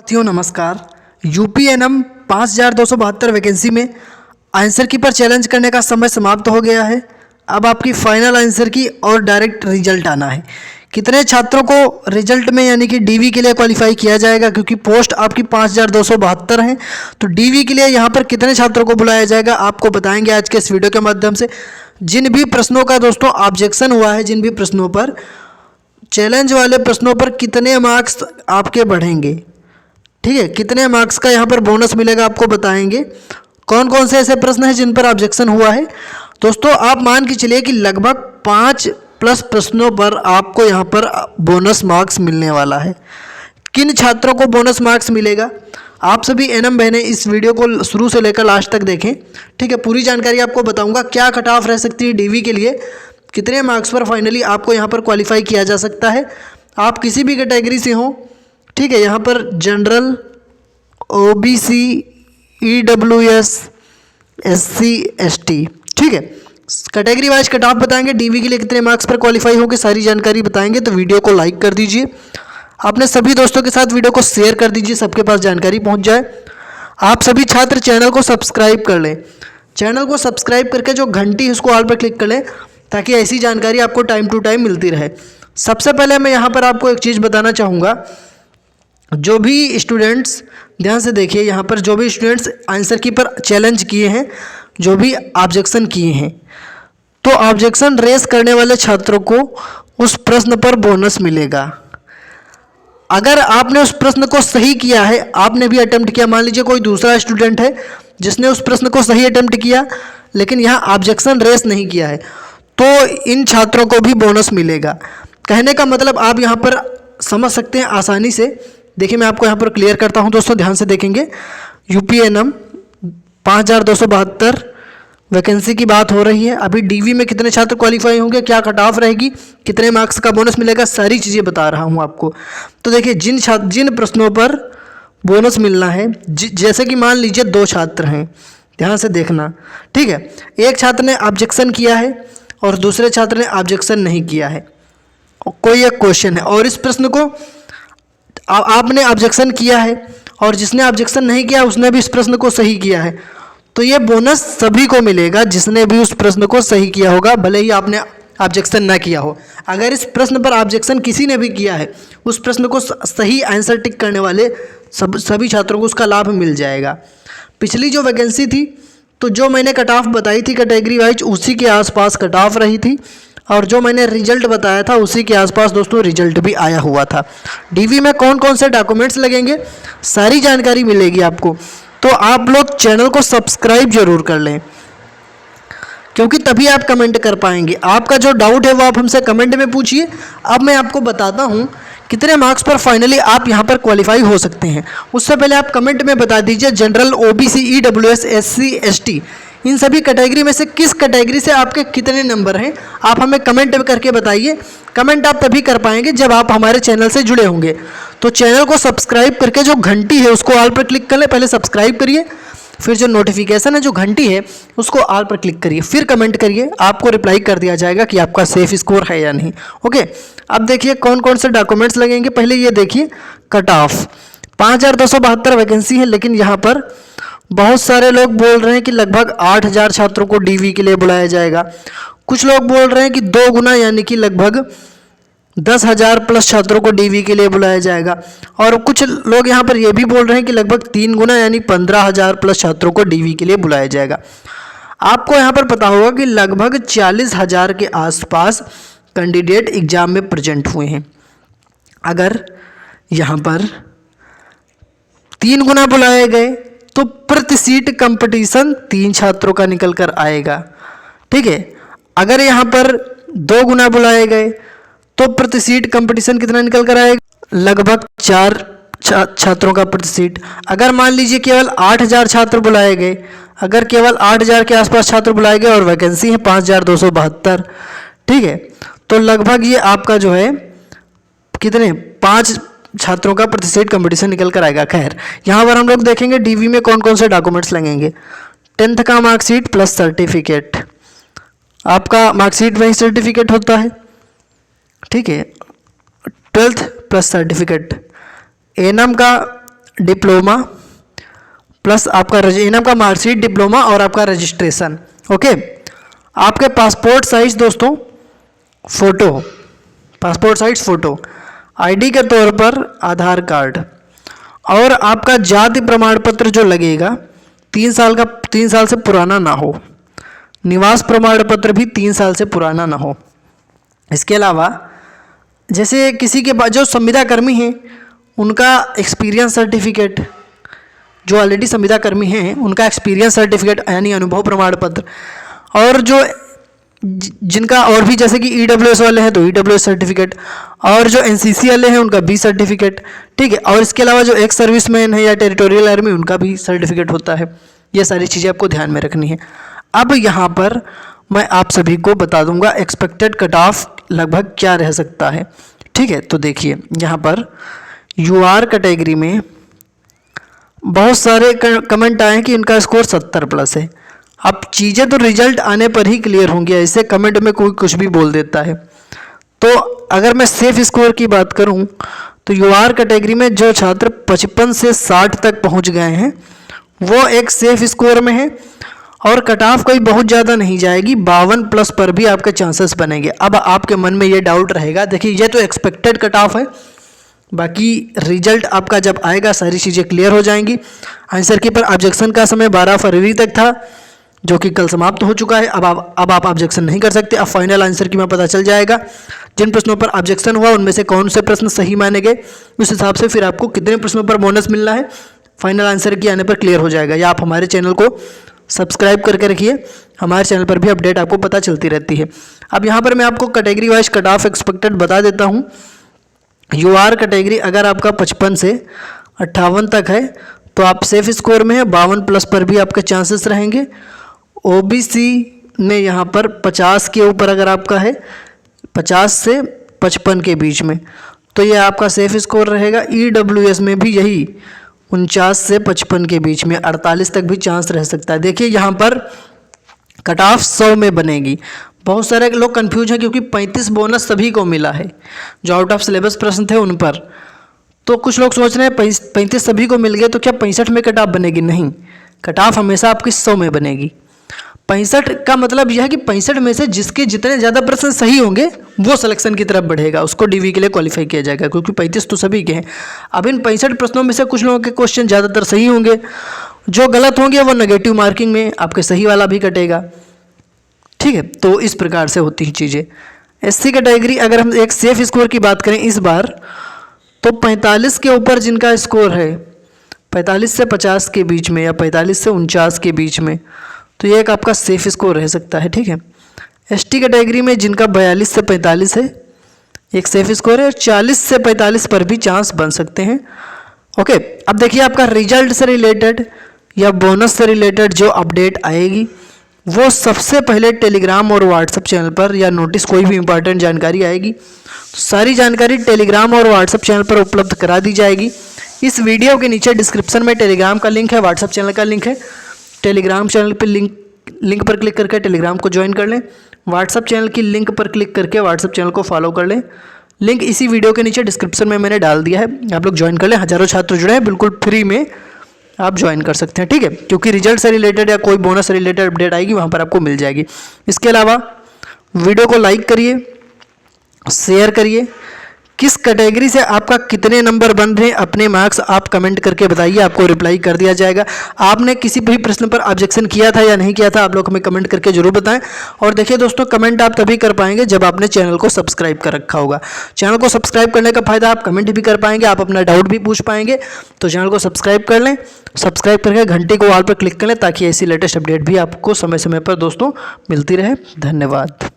साथियों नमस्कार। यूपीएनएम 5272 वैकेंसी में आंसर की पर चैलेंज करने का समय समाप्त हो गया है। अब आपकी फाइनल आंसर की और डायरेक्ट रिजल्ट आना है। कितने छात्रों को रिजल्ट में यानी कि डीवी के लिए क्वालिफाई किया जाएगा, क्योंकि पोस्ट आपकी 5272 हैं, तो डीवी के लिए यहाँ पर कितने छात्रों को बुलाया जाएगा आपको बताएंगे आज के इस वीडियो के माध्यम से। जिन भी प्रश्नों का दोस्तों ऑब्जेक्शन हुआ है, जिन भी प्रश्नों पर चैलेंज वाले प्रश्नों पर कितने मार्क्स आपके बढ़ेंगे, ठीक है, कितने मार्क्स का यहाँ पर बोनस मिलेगा आपको बताएंगे। कौन कौन से ऐसे प्रश्न हैं जिन पर ऑब्जेक्शन हुआ है दोस्तों, आप मान के चलिए कि लगभग 5+ प्रश्नों पर आपको यहाँ पर बोनस मार्क्स मिलने वाला है। किन छात्रों को बोनस मार्क्स मिलेगा, आप सभी एनएम बहनें इस वीडियो को शुरू से लेकर लास्ट तक देखें, ठीक है। पूरी जानकारी आपको बताऊंगा। क्या कट ऑफ रह सकती है डीवी के लिए, कितने मार्क्स पर फाइनली आपको यहाँ पर क्वालिफाई किया जा सकता है। आप किसी भी कैटेगरी से हों, ठीक है, यहाँ पर general, OBC, EWS, SC, ST, ठीक है, कैटेगरी वाइज कट ऑफ बताएंगे। डीवी के लिए कितने मार्क्स पर क्वालिफाई होंगे सारी जानकारी बताएंगे। तो वीडियो को लाइक कर दीजिए, अपने सभी दोस्तों के साथ वीडियो को शेयर कर दीजिए, सबके पास जानकारी पहुंच जाए। आप सभी छात्र चैनल को सब्सक्राइब कर लें। चैनल को सब्सक्राइब करके जो घंटी है उसको ऑल पर क्लिक कर लें, ताकि ऐसी जानकारी आपको टाइम टू टाइम मिलती रहे। सबसे पहले मैं यहाँ पर आपको एक चीज़ बताना चाहूँगा, जो भी स्टूडेंट्स ध्यान से देखिए, यहाँ पर जो भी स्टूडेंट्स आंसर की पर चैलेंज किए हैं, जो भी ऑब्जेक्शन किए हैं, तो ऑब्जेक्शन रेस करने वाले छात्रों को उस प्रश्न पर बोनस मिलेगा। अगर आपने उस प्रश्न को सही किया है, आपने भी अटेम्प्ट किया, मान लीजिए कोई दूसरा स्टूडेंट है जिसने उस प्रश्न को सही अटेम्प्ट किया लेकिन यहाँ ऑब्जेक्शन रेस नहीं किया है, तो इन छात्रों को भी बोनस मिलेगा। कहने का मतलब आप यहाँ पर समझ सकते हैं आसानी से। देखिए मैं आपको यहाँ पर क्लियर करता हूँ दोस्तों, ध्यान से देखेंगे। यूपीएनएम 5272 वैकेंसी की बात हो रही है। अभी डीवी में कितने छात्र क्वालिफाई होंगे, क्या कट ऑफ रहेगी, कितने मार्क्स का बोनस मिलेगा, सारी चीज़ें बता रहा हूँ आपको। तो देखिए जिन प्रश्नों पर बोनस मिलना है, जैसे कि मान लीजिए 2 छात्र हैं, ध्यान से देखना, ठीक है। एक छात्र ने ऑब्जेक्शन किया है और दूसरे छात्र ने ऑब्जेक्शन नहीं किया है। कोई एक क्वेश्चन है और इस प्रश्न को आपने ऑब्जेक्शन किया है और जिसने ऑब्जेक्शन नहीं किया उसने भी इस प्रश्न को सही किया है, तो ये बोनस सभी को मिलेगा जिसने भी उस प्रश्न को सही किया होगा, भले ही आपने ऑब्जेक्शन ना किया हो। अगर इस प्रश्न पर ऑब्जेक्शन किसी ने भी किया है, उस प्रश्न को सही आंसर टिक करने वाले सभी छात्रों को उसका लाभ मिल जाएगा। पिछली जो वैकेंसी थी, तो जो मैंने कट ऑफ बताई थी कैटेगरी वाइज, उसी के आसपास कट ऑफ रही थी, और जो मैंने रिजल्ट बताया था उसी के आसपास दोस्तों रिजल्ट भी आया हुआ था। डीवी में कौन कौन से डॉक्यूमेंट्स लगेंगे, सारी जानकारी मिलेगी आपको। तो आप लोग चैनल को सब्सक्राइब जरूर कर लें, क्योंकि तभी आप कमेंट कर पाएंगे। आपका जो डाउट है वो आप हमसे कमेंट में पूछिए। अब मैं आपको बताता हूँ कितने मार्क्स पर फाइनली आप यहाँ पर क्वालिफाई हो सकते हैं। उससे पहले आप कमेंट में बता दीजिए general, OBC, EWS, SC, ST, इन सभी कैटेगरी में से किस कैटेगरी से आपके कितने नंबर हैं, आप हमें कमेंट करके बताइए। कमेंट आप तभी कर पाएंगे जब आप हमारे चैनल से जुड़े होंगे। तो चैनल को सब्सक्राइब करके जो घंटी है उसको ऑल पर क्लिक कर लें। पहले सब्सक्राइब करिए, फिर जो नोटिफिकेशन है, जो घंटी है, उसको ऑल पर क्लिक करिए, फिर कमेंट करिए। आपको रिप्लाई कर दिया जाएगा कि आपका सेफ स्कोर है या नहीं। ओके, अब देखिए कौन कौन से डॉक्यूमेंट्स लगेंगे। पहले ये देखिए कट ऑफ 5272 वैकेंसी है, लेकिन यहाँ पर बहुत सारे लोग बोल रहे हैं कि लगभग 8000 छात्रों को डीवी के लिए बुलाया जाएगा। कुछ लोग बोल रहे हैं कि 2 गुना यानी कि लगभग 10,000+ छात्रों को डीवी के लिए बुलाया जाएगा, और कुछ लोग यहाँ पर यह भी बोल रहे हैं कि लगभग 3 गुना यानी 15,000+ छात्रों को डीवी के लिए बुलाया जाएगा। आपको यहाँ पर पता होगा कि लगभग 40,000 के आसपास कैंडिडेट एग्जाम में प्रेजेंट हुए हैं। अगर यहाँ पर 3 गुना बुलाए गए तो प्रति सीट कंपटीशन 3 छात्रों का निकल कर आएगा, ठीक है। अगर यहाँ पर 2 गुना बुलाए गए तो प्रति सीट कंपटीशन कितना निकल कर आएगा, लगभग 4 छात्रों का प्रति सीट। अगर मान लीजिए केवल 8000 छात्र बुलाए गए, अगर केवल 8000 के आसपास छात्र बुलाए गए और वैकेंसी है 5272, ठीक है, तो लगभग ये आपका जो है कितने 5 छात्रों का प्रति सीट कंपटीशन निकल कर आएगा। खैर, यहाँ पर हम लोग देखेंगे डीवी में कौन कौन से डॉक्यूमेंट्स लगेंगे। 10th का मार्कशीट प्लस सर्टिफिकेट, आपका मार्कशीट वही सर्टिफिकेट होता है, ठीक है। 12th प्लस सर्टिफिकेट, एनएम का डिप्लोमा प्लस आपका एनम का मार्कशीट, डिप्लोमा और आपका रजिस्ट्रेशन। ओके, आपके पासपोर्ट साइज दोस्तों photo, passport size photo, ID के तौर पर आधार कार्ड, और आपका जाति प्रमाण पत्र जो लगेगा 3 साल से पुराना ना हो। निवास प्रमाण पत्र भी 3 साल से पुराना ना हो। इसके अलावा जैसे किसी के पास जो संविदा कर्मी हैं उनका एक्सपीरियंस सर्टिफिकेट, जो ऑलरेडी संविदा कर्मी हैं उनका एक्सपीरियंस सर्टिफिकेट यानी अनुभव प्रमाण पत्र, और जो जिनका और भी जैसे कि ईडब्ल्यूएस वाले हैं तो ईडब्ल्यूएस सर्टिफिकेट, और जो एनसीसी वाले हैं उनका बी सर्टिफिकेट। ठीक है, और इसके अलावा जो एक्स सर्विसमैन है या टेरिटोरियल आर्मी उनका भी सर्टिफिकेट होता है। ये सारी चीज़ें आपको ध्यान में रखनी है। अब यहाँ पर मैं आप सभी को बता दूंगा एक्सपेक्टेड कट ऑफ लगभग क्या रह सकता है। ठीक है, तो देखिए यहाँ पर यूआर कैटेगरी में बहुत सारे कमेंट आए कि इनका स्कोर 70+ है। अब चीज़ें तो रिजल्ट आने पर ही क्लियर होंगी, ऐसे कमेंट में कोई कुछ भी बोल देता है। तो अगर मैं सेफ स्कोर की बात करूं तो यूआर कैटेगरी में जो छात्र 55 से 60 तक पहुंच गए हैं वो एक सेफ स्कोर में है, और कट ऑफ कोई बहुत ज़्यादा नहीं जाएगी, 52+ पर भी आपके चांसेस बनेंगे। अब आपके मन में ये डाउट रहेगा, देखिए ये तो एक्सपेक्टेड कट ऑफ है, बाकी रिजल्ट आपका जब आएगा सारी चीज़ें क्लियर हो जाएंगी। आंसर की पर ऑब्जेक्शन का समय 12 फरवरी तक था, जो कि कल समाप्त हो चुका है। अब आप ऑब्जेक्शन नहीं कर सकते। अब फाइनल आंसर की में पता चल जाएगा जिन प्रश्नों पर ऑब्जेक्शन हुआ उनमें से कौन से प्रश्न सही माने गए, उस हिसाब से फिर आपको कितने प्रश्नों पर बोनस मिलना है फाइनल आंसर की आने पर क्लियर हो जाएगा। या आप हमारे चैनल को सब्सक्राइब करके रखिए, हमारे चैनल पर भी अपडेट आपको पता चलती रहती है। अब यहाँ पर मैं आपको category wise cut off expected बता देता हूँ। यूआर कैटेगरी अगर आपका 55 से 58 तक है तो आप सेफ स्कोर में है, 52+ पर भी आपके चांसेस रहेंगे। ओबीसी में यहाँ पर 50 के ऊपर अगर आपका है, 50 से 55 के बीच में, तो ये आपका सेफ स्कोर रहेगा। ईडब्ल्यूएस में भी यही 49 से 55 के बीच में, 48 तक भी चांस रह सकता है। देखिए यहाँ पर कट ऑफ 100 में बनेगी। बहुत सारे लोग कंफ्यूज हैं क्योंकि 35 बोनस सभी को मिला है जो आउट ऑफ सिलेबस प्रश्न थे उन पर। तो कुछ लोग सोच रहे हैं 35 सभी को मिल गए तो क्या 65 में कट ऑफ बनेगी? नहीं, कट ऑफ हमेशा आपकी 100 में बनेगी। 65 का मतलब यह है कि 65 में से जिसके जितने ज़्यादा प्रश्न सही होंगे वो सिलेक्शन की तरफ बढ़ेगा, उसको डीवी के लिए क्वालिफाई किया जाएगा, क्योंकि 35 तो सभी के हैं। अब इन 65 प्रश्नों में से कुछ लोगों के क्वेश्चन ज़्यादातर सही होंगे, जो गलत होंगे वो नेगेटिव मार्किंग में आपके सही वाला भी कटेगा। ठीक है, तो इस प्रकार से होती हैं चीज़ें। एससी कैटेगरी अगर हम एक सेफ स्कोर की बात करें इस बार, तो 45 के ऊपर जिनका स्कोर है 45 से 50 के बीच में या 45 से 49 के बीच में, तो ये एक आपका सेफ स्कोर रह सकता है। ठीक है, एसटी कैटेगरी में जिनका 42 से 45 है एक सेफ स्कोर है, 40 से 45 पर भी चांस बन सकते हैं। ओके, अब देखिए आपका रिजल्ट से रिलेटेड या बोनस से रिलेटेड जो अपडेट आएगी वो सबसे पहले टेलीग्राम और व्हाट्सएप चैनल पर, या नोटिस कोई भी इंपॉर्टेंट जानकारी आएगी तो सारी जानकारी टेलीग्राम और व्हाट्सएप चैनल पर उपलब्ध करा दी जाएगी। इस वीडियो के नीचे डिस्क्रिप्शन में टेलीग्राम का लिंक है, व्हाट्सएप चैनल का लिंक है। टेलीग्राम चैनल पर लिंक पर क्लिक करके टेलीग्राम को ज्वाइन कर लें, व्हाट्सएप चैनल की लिंक पर क्लिक करके व्हाट्सएप चैनल को फॉलो कर लें। लिंक इसी वीडियो के नीचे डिस्क्रिप्शन में मैंने डाल दिया है, आप लोग ज्वाइन कर लें। हज़ारों छात्र जुड़े हैं, बिल्कुल फ्री में आप ज्वाइन कर सकते हैं। ठीक है, क्योंकि रिजल्ट से रिलेटेड या कोई बोनस से रिलेटेड अपडेट आएगी वहाँ पर आपको मिल जाएगी। इसके अलावा वीडियो को लाइक करिए, शेयर करिए। किस कैटेगरी से आपका कितने नंबर बन रहे हैं अपने मार्क्स आप कमेंट करके बताइए, आपको रिप्लाई कर दिया जाएगा। आपने किसी भी प्रश्न पर ऑब्जेक्शन किया था या नहीं किया था आप लोग हमें कमेंट करके जरूर बताएं। और देखिए दोस्तों, कमेंट आप तभी कर पाएंगे जब आपने चैनल को सब्सक्राइब कर रखा होगा। चैनल को सब्सक्राइब करने का फायदा आप कमेंट भी कर पाएंगे, आप अपना डाउट भी पूछ पाएंगे। तो चैनल को सब्सक्राइब कर लें, सब्सक्राइब करके घंटी को ऑल पर क्लिक कर लें ताकि ऐसी लेटेस्ट अपडेट भी आपको समय समय पर दोस्तों मिलती रहे। धन्यवाद।